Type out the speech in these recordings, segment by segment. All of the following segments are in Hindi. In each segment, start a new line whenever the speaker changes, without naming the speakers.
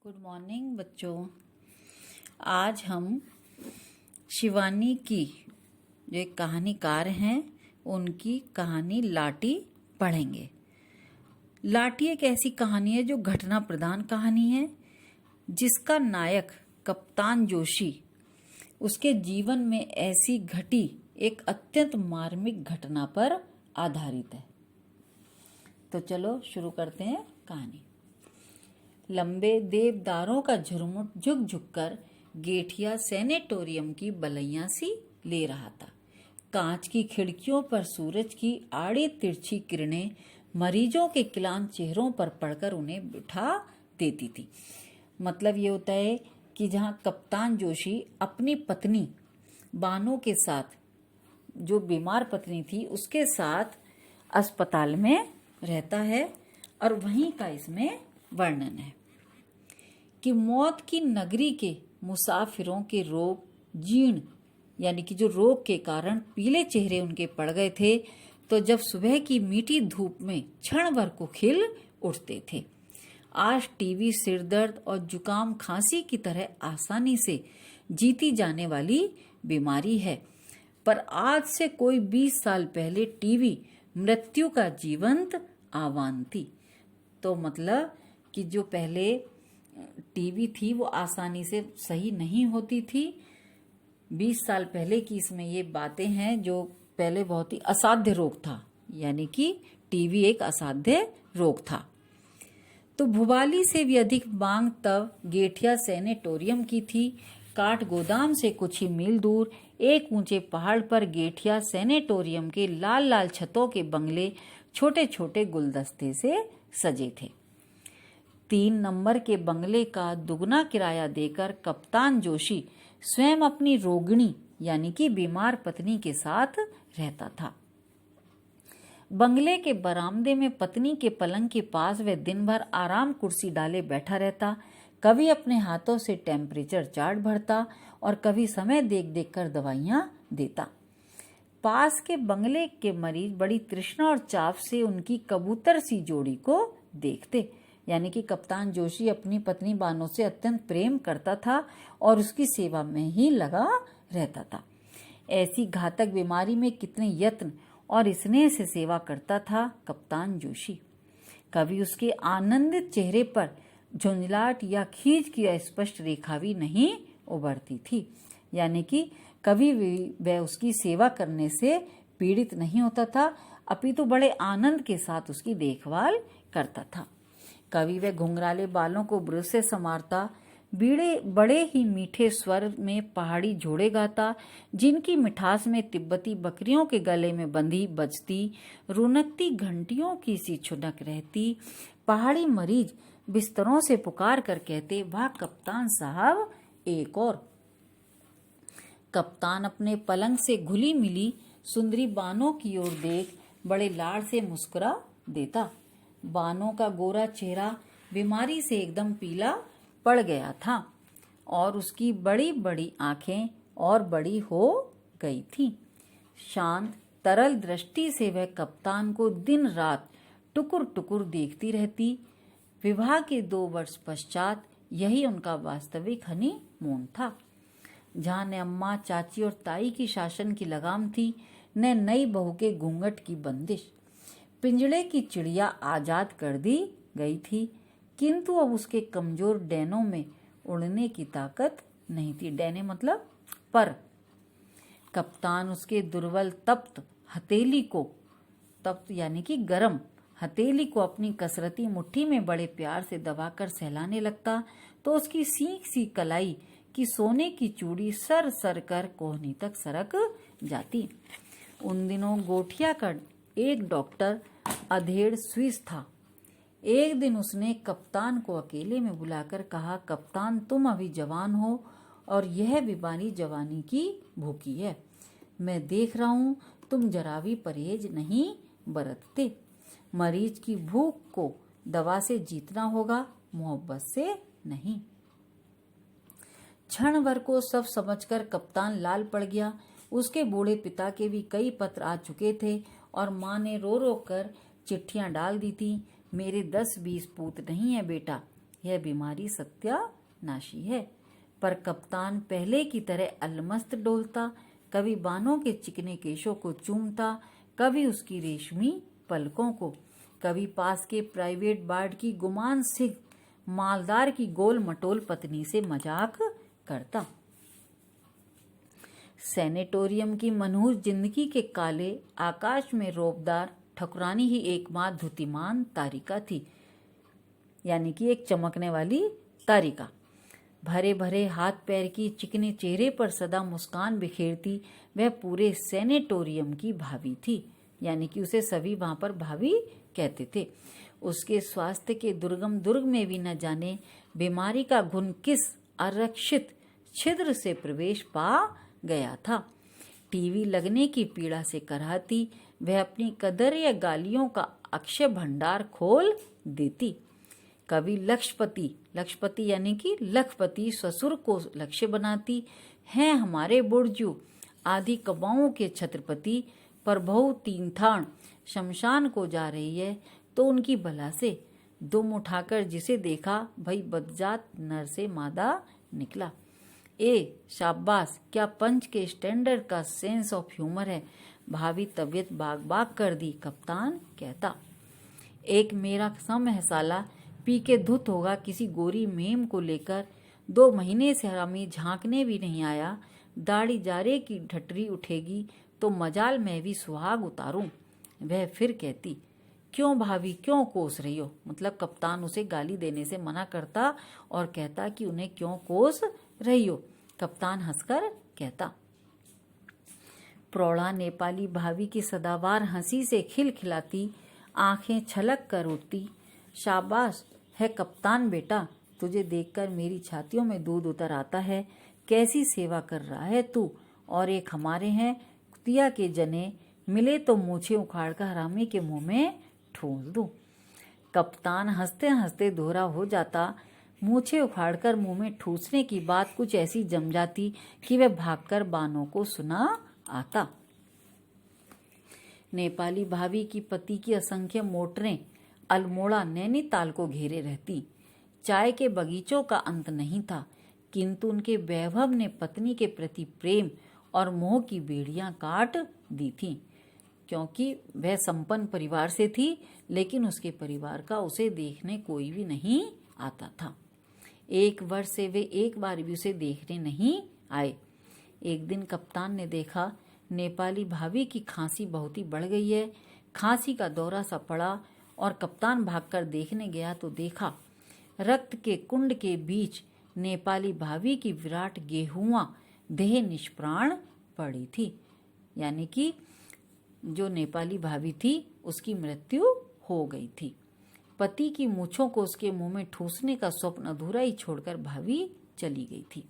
गुड मॉर्निंग बच्चों। आज हम शिवानी की जो एक कहानीकार हैं उनकी कहानी लाटी पढ़ेंगे। लाटी एक ऐसी कहानी है जो घटना प्रधान कहानी है, जिसका नायक कप्तान जोशी उसके जीवन में ऐसी घटी एक अत्यंत मार्मिक घटना पर आधारित है। तो चलो शुरू करते हैं कहानी। लंबे देवदारों का झुरमुट झुक झुक कर गेठिया सैनेटोरियम की बलैया सी ले रहा था। कांच की खिड़कियों पर सूरज की आड़ी तिरछी किरणें मरीजों के क्लांत चेहरों पर पड़कर उन्हें बिठा देती थी। मतलब ये होता है कि जहाँ कप्तान जोशी अपनी पत्नी बानो के साथ, जो बीमार पत्नी थी, उसके साथ अस्पताल में रहता है, और वहीं का इसमें वर्णन है कि मौत की नगरी के मुसाफिरों के रोग जीर्ण, यानी कि जो रोग के कारण पीले चेहरे उनके पड़ गए थे, तो जब सुबह की मीठी धूप में क्षण भर को खिल उठते थे। आज टीबी सिरदर्द और जुकाम खांसी की तरह आसानी से जीती जाने वाली बीमारी है, पर आज से कोई 20 साल पहले टीबी मृत्यु का जीवंत आह्वान थी। तो मतलब कि जो पहले टीबी थी वो आसानी से सही नहीं होती थी। 20 साल पहले की इसमें ये बातें हैं, जो पहले बहुत ही असाध्य रोग था, यानी कि टीबी एक असाध्य रोग था। तो भुवाली से भी अधिक मांग तब गेठिया सैनेटोरियम की थी। काठ गोदाम से कुछ ही मील दूर एक ऊंचे पहाड़ पर गेठिया सैनेटोरियम के लाल लाल छतों के बंगले छोटे छोटे गुलदस्ते से सजे थे। 3 नंबर के बंगले का दुगना किराया देकर कप्तान जोशी स्वयं अपनी रोगिणी यानी कि बीमार पत्नी के साथ रहता था। बंगले के बरामदे में पत्नी के पलंग के पास वह दिन भर आराम कुर्सी डाले बैठा रहता। कभी अपने हाथों से टेम्परेचर चार्ट भरता और कभी समय देख देख कर दवाइयां देता। पास के बंगले के मरीज बड़ी तृष्णा और चाव से उनकी कबूतर सी जोड़ी को देखते, यानी कि कप्तान जोशी अपनी पत्नी बानो से अत्यंत प्रेम करता था और उसकी सेवा में ही लगा रहता था। ऐसी घातक बीमारी में कितने यत्न और स्नेह से सेवा करता था कप्तान जोशी। कभी उसके आनंदित चेहरे पर झुंझलाहट या खींच की अस्पष्ट रेखा भी नहीं उभरती थी, यानी कि कभी भी वह उसकी सेवा करने से पीड़ित नहीं होता था, अपितु बड़े आनंद के साथ उसकी देखभाल करता था। कभी वह घुंघराले बालों को ब्रश से संवारता, बड़े ही मीठे स्वर में पहाड़ी जोड़े गाता, जिनकी मिठास में तिब्बती बकरियों के गले में बंधी बजती रुनकती घंटियों की सी छुनक रहती। पहाड़ी मरीज बिस्तरों से पुकार कर कहते, वाह कप्तान साहब एक और। कप्तान अपने पलंग से घुली मिली सुंदरी बानो की ओर देख बड़े लाड़ से मुस्कुरा देता। बानो का गोरा चेहरा बीमारी से एकदम पीला पड़ गया था और उसकी बड़ी बड़ी आंखें और बड़ी हो गई थीं। शांत तरल दृष्टि से वह कप्तान को दिन रात टुकुर टुकुर देखती रहती। विवाह के 2 वर्ष पश्चात यही उनका वास्तविक हनीमून था, जहाँ न अम्मा चाची और ताई की शासन की लगाम थी, न नई बहू के घूंघट की बंदिश। पिंजड़े की चिड़िया आजाद कर दी गई थी, किंतु अब उसके कमजोर डैनों में उड़ने की ताकत नहीं थी। डैने मतलब पर। कप्तान उसके दुर्बल तप्त हथेली को, तप्त यानी कि गरम हथेली को अपनी कसरती मुट्ठी में बड़े प्यार से दबाकर सहलाने लगता, तो उसकी सीख सी कलाई की सोने की चूड़ी सर सर कर कोहनी तक सरक जाती। उन दिनों गोठिया का एक डॉक्टर अधेड़ स्विस था। एक दिन उसने कप्तान को अकेले में बुलाकर कहा, कप्तान तुम अभी जवान हो और यह बीमारी जवानी की भूखी है। मैं देख रहा हूं तुम जरा भी परहेज नहीं बरतते। मरीज की भूख को दवा से जीतना होगा, मोहब्बत से नहीं। क्षण भर को सब समझकर कप्तान लाल पड़ गया। उसके बूढ़े पिता के भी कई पत्र आ चुके थे और माँ ने रो रो कर चिट्ठियां डाल दी थी। मेरे 10-20 पूत नहीं है बेटा, यह बीमारी सत्यानाशी है। पर कप्तान पहले की तरह अलमस्त डोलता, कभी बानों के चिकने केशों को चूमता, कभी उसकी रेशमी पलकों को, कभी पास के प्राइवेट बार्ड की गुमान सिंह मालदार की गोल मटोल पत्नी से मजाक करता। सैनेटोरियम की मनहूस जिंदगी के काले आकाश में रौबदार ठकुरानी ही एकमात्र धुतिमान तारिका थी, यानी कि एक चमकने वाली तारिका। भरे भरे हाथ पैर की चिकने चेहरे पर सदा मुस्कान बिखेरती वह पूरे सैनेटोरियम की भाभी थी, यानी कि उसे सभी वहां पर भाभी कहते थे। उसके स्वास्थ्य के दुर्गम दुर्ग में भी न जाने बीमारी का घुन किस आरक्षित छिद्र से प्रवेश पा गया था। टीवी लगने की पीड़ा से कराहती वह अपनी कदर या गालियों का अक्षय भंडार खोल देती। कभी लक्षपति यानी कि लखपति ससुर को लक्ष्य बनाती, हैं हमारे बुर्जू आदि कबाओं के छत्रपति, पर बहू तीन थान शमशान को जा रही है तो उनकी बला से दुम उठाकर जिसे देखा भाई बदजात नर से मादा निकला। शाबाश, क्या पंच के स्टैंडर्ड का सेंस ऑफ ह्यूमर है। भाभी तबीयत बाग बाग कर दी, कप्तान कहता। एक मेरा सम है साला, पी के धुत होगा किसी गोरी मेम को लेकर, 2 महीने से हरामी झांकने भी नहीं आया, दाढ़ी जारे की ढटरी उठेगी तो मजाल मैं भी सुहाग उतारूं। वह फिर कहती, क्यों भाभी क्यों कोस रही हो। मतलब कप्तान उसे गाली देने से मना करता और कहता कि उन्हें क्यों कोस रही हो। कप्तान हंसकर कहता। प्रौढ़ा नेपाली भाभी की सदाबार हंसी से खिलखिलाती आंखें छलक कर उठती। शाबाश है कप्तान बेटा, तुझे देखकर मेरी छातियों में दूध उतर आता है। कैसी सेवा कर रहा है तू। और एक हमारे हैं कुतिया के जने, मिले तो मूछें उखाड़कर हरामी के मुंह में ठूंस दूं। कप्तान हंसते हंसते दोहरा हो जाता। मूछें उखाड़कर मुंह में ठूसने की बात कुछ ऐसी जम जाती कि वह भागकर बानों को सुना आता। नेपाली भाभी की पति की असंख्य मोटरें अल्मोड़ा नैनीताल को घेरे रहती। चाय के बगीचों का अंत नहीं था, किंतु उनके वैभव ने पत्नी के प्रति प्रेम और मोह की बेड़ियां काट दी थीं। क्योंकि वह संपन्न परिवार से थी, लेकिन उसके परिवार का उसे देखने कोई भी नहीं आता था। 1 वर्ष से वे एक बार भी उसे देखने नहीं आए। एक दिन कप्तान ने देखा नेपाली भाभी की खांसी बहुत ही बढ़ गई है। खांसी का दौरा सा पड़ा और कप्तान भागकर देखने गया तो देखा रक्त के कुंड के बीच नेपाली भाभी की विराट गेहुआ देह निष्प्राण पड़ी थी, यानी कि जो नेपाली भाभी थी उसकी मृत्यु हो गई थी। पति की मूछों को उसके मुंह में ठूसने का स्वप्न अधूरा ही छोड़कर भाभी चली गई थी।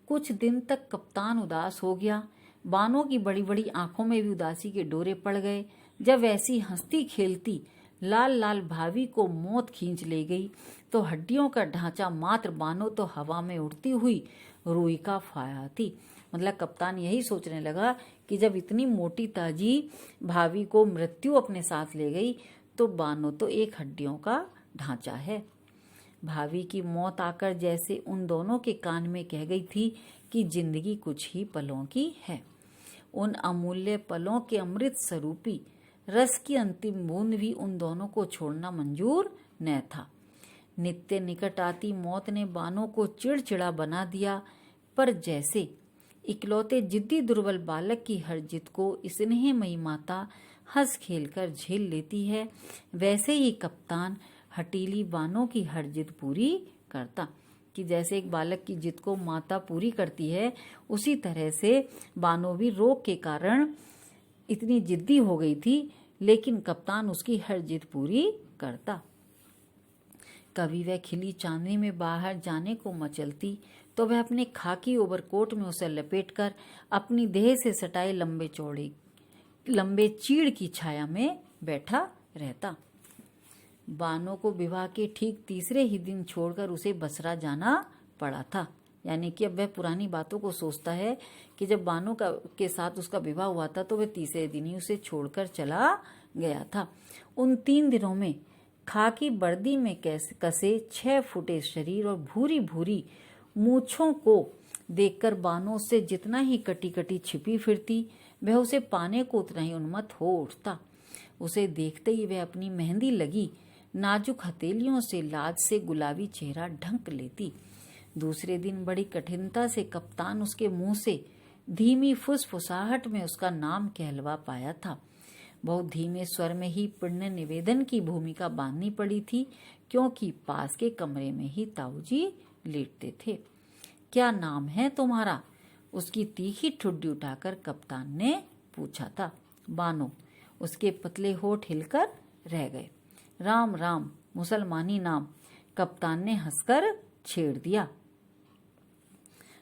कुछ दिन तक कप्तान उदास हो गया। बानों की बड़ी बड़ी आंखों में भी उदासी के डोरे पड़ गए। जब ऐसी हंसती खेलती लाल लाल भाभी को मौत खींच ले गई तो हड्डियों का ढांचा मात्र बानो तो हवा में उड़ती हुई रुई का फाया थी। मतलब कप्तान यही सोचने लगा कि जब इतनी मोटी ताजी भाभी को मृत्यु अपने साथ ले गई तो बानो तो एक हड्डियों का ढांचा है। भाभी की मौत आकर जैसे उन दोनों के कान में कह गई थी कि जिंदगी कुछ ही पलों की है। उन अमूल्य पलों के अमृत स्वरूपी रस की अंतिम बूंद भी उन दोनों को छोड़ना मंजूर न था। नित्य निकट आती मौत ने बानों को चिड़चिड़ा बना दिया, पर जैसे इकलौते जिद्दी दुर्बल बालक की हर जिद को स्नेहमयी माता हंस खेल कर झेल लेती है, वैसे ही कप्तान हटीली बानों की हर जिद पूरी करता। कि जैसे एक बालक की जिद को माता पूरी करती है, उसी तरह से बानो भी रोग के कारण इतनी जिद्दी हो गई थी, लेकिन कप्तान उसकी हर जिद पूरी करता। कभी वह खिली चांदनी में बाहर जाने को मचलती तो वह अपने खाकी ओवरकोट में उसे लपेटकर अपनी देह से सटाए लंबे चीड़ की छाया में बैठा रहता। बानो को विवाह के ठीक तीसरे ही दिन छोड़कर उसे बसरा जाना पड़ा था। यानी कि अब वह पुरानी बातों को सोचता है कि जब बानो के साथ उसका विवाह हुआ था तो वह तीसरे दिन ही उसे छोड़कर चला गया था। उन 3 दिनों में खाकी वर्दी में कसे 6 फुटे शरीर और भूरी भूरी मूछों को देखकर बानो से जितना ही कटी कटी छिपी फिरती, वह उसे पाने को उतना ही उन्मत्त हो उठता। उसे देखते ही वह अपनी मेहंदी लगी नाजुक हथेलियों से लाज से गुलाबी चेहरा ढंक लेती। दूसरे दिन बड़ी कठिनता से कप्तान उसके मुंह से धीमी फुसफुसाहट में उसका नाम कहलवा पाया था। बहुत धीमे स्वर में ही पुण्य निवेदन की भूमिका बांधनी पड़ी थी, क्योंकि पास के कमरे में ही ताऊजी लेटते थे। क्या नाम है तुम्हारा? उसकी तीखी ठुड्डी उठाकर कप्तान ने पूछा था। बानो। उसके पतले होठ हिलकर रह गए। राम राम, मुसलमानी नाम, कप्तान ने हंसकर छेड़ दिया।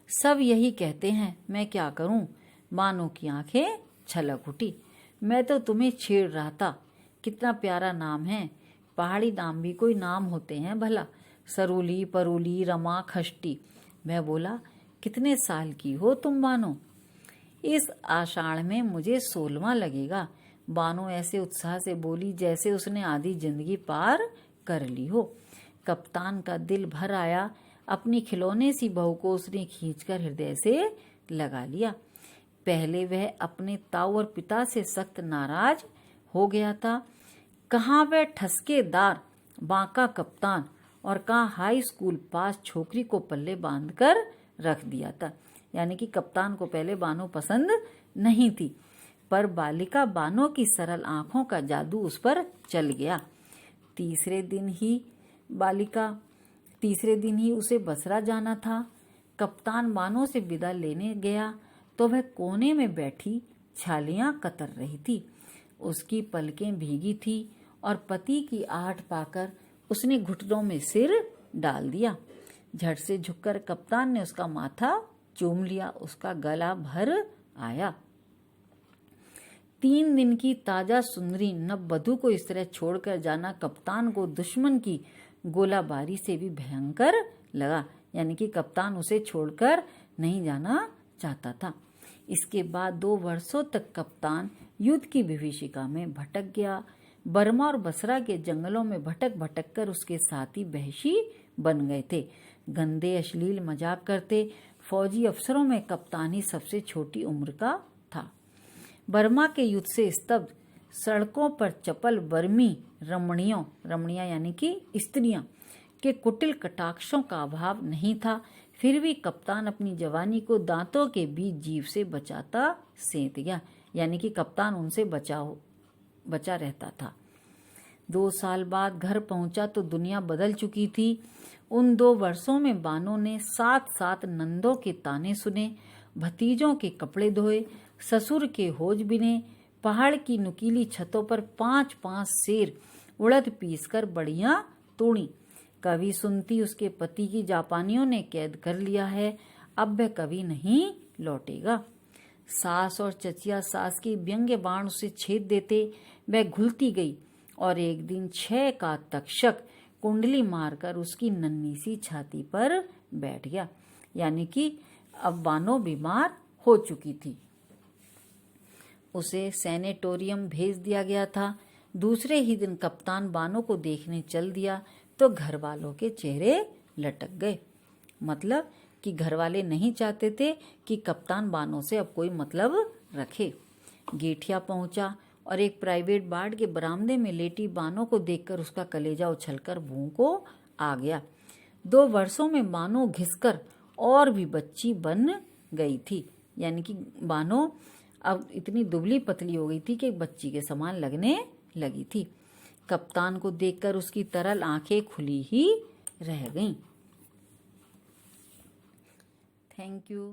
सब यही कहते हैं, मैं क्या करूं? बानो की आंखें छलक उठी। मैं तो तुम्हें छेड़ रहा था। कितना प्यारा नाम है। पहाड़ी नाम भी कोई नाम होते हैं भला। सरूली, परूली, रमा, खष्टी। मैं बोला, कितने साल की हो तुम बानो? इस आषाढ़ में मुझे 16वां लगेगा। बानो ऐसे उत्साह से बोली जैसे उसने आधी जिंदगी पार कर ली हो। कप्तान का दिल भर आया। अपनी खिलौने सी बहू को उसने खींचकर हृदय से लगा लिया। पहले वह अपने ताऊ और पिता से सख्त नाराज हो गया था। कहाँ वह ठसकेदार बांका कप्तान और कहाँ हाई स्कूल पास छोकरी को पल्ले बांधकर रख दिया था। यानी कि कप्तान को पहले बानो पसंद नहीं थी, पर बालिका बानो की सरल आंखों का जादू उस पर चल गया। तीसरे दिन ही उसे बसरा जाना था। कप्तान बानो से विदा लेने गया तो वह कोने में बैठी छालियां कतर रही थी। उसकी पलकें भीगी थी और पति की आहट पाकर उसने घुटनों में सिर डाल दिया। झट से झुककर कप्तान ने उसका माथा चूम लिया। उसका गला भर आया। 3 दिन की ताजा सुंदरी नववधू को इस तरह छोड़कर जाना कप्तान को दुश्मन की गोलाबारी से भी भयंकर लगा। यानी कि कप्तान उसे छोड़कर नहीं जाना चाहता था। इसके बाद 2 वर्षों तक कप्तान युद्ध की विभीषिका में भटक गया। बर्मा और बसरा के जंगलों में भटक भटक कर उसके साथी वहशी बन गए थे। गंदे अश्लील मजाक करते। फौजी अफसरों में कप्तान ही सबसे छोटी उम्र का था। बर्मा के युद्ध से स्तब्ध सड़कों पर चपल बर्मी रमणियां यानी कि स्त्रियां के कुटिल कटाक्षों का अभाव नहीं था। फिर भी कप्तान अपनी जवानी को दांतों के बीच जीभ से बचाता सेंध गया। यानी कि कप्तान उनसे बचा रहता था। 2 साल बाद घर पहुंचा तो दुनिया बदल चुकी थी। उन 2 वर्षों में बानो ने 7 नंदों के ताने सुने, भतीजों के कपड़े धोए, ससुर के होज बिने, पहाड़ की नुकीली छतों पर 5 शेर उड़द पीसकर बड़ियां तोड़ी। कभी सुनती उसके पति की जापानियों ने कैद कर लिया है, अब वह कभी नहीं लौटेगा। सास और चचिया सास के व्यंग्य बाण उसे छेद देते। वह घुलती गई और एक दिन 6 का तक्षक कुंडली मारकर उसकी नन्ही सी छाती पर बैठ गया। यानी कि अब बानो बीमार हो चुकी थी। उसे सैनेटोरियम भेज दिया गया था। दूसरे ही दिन कप्तान बानो को देखने चल दिया तो घर वालों के चेहरे लटक गए। मतलब कि घर वाले नहीं चाहते थे कि कप्तान बानो से अब कोई मतलब रखे। गेठिया पहुंचा और एक प्राइवेट वार्ड के बरामदे में लेटी बानो को देखकर उसका कलेजा उछलकर मुंह को आ गया। 2 वर्षों में बानो घिसकर और भी बच्ची बन गई थी। यानी कि बानो अब इतनी दुबली पतली हो गई थी कि बच्ची के समान लगने लगी थी। कप्तान को देखकर उसकी तरल आंखें खुली ही रह गईं। Thank you.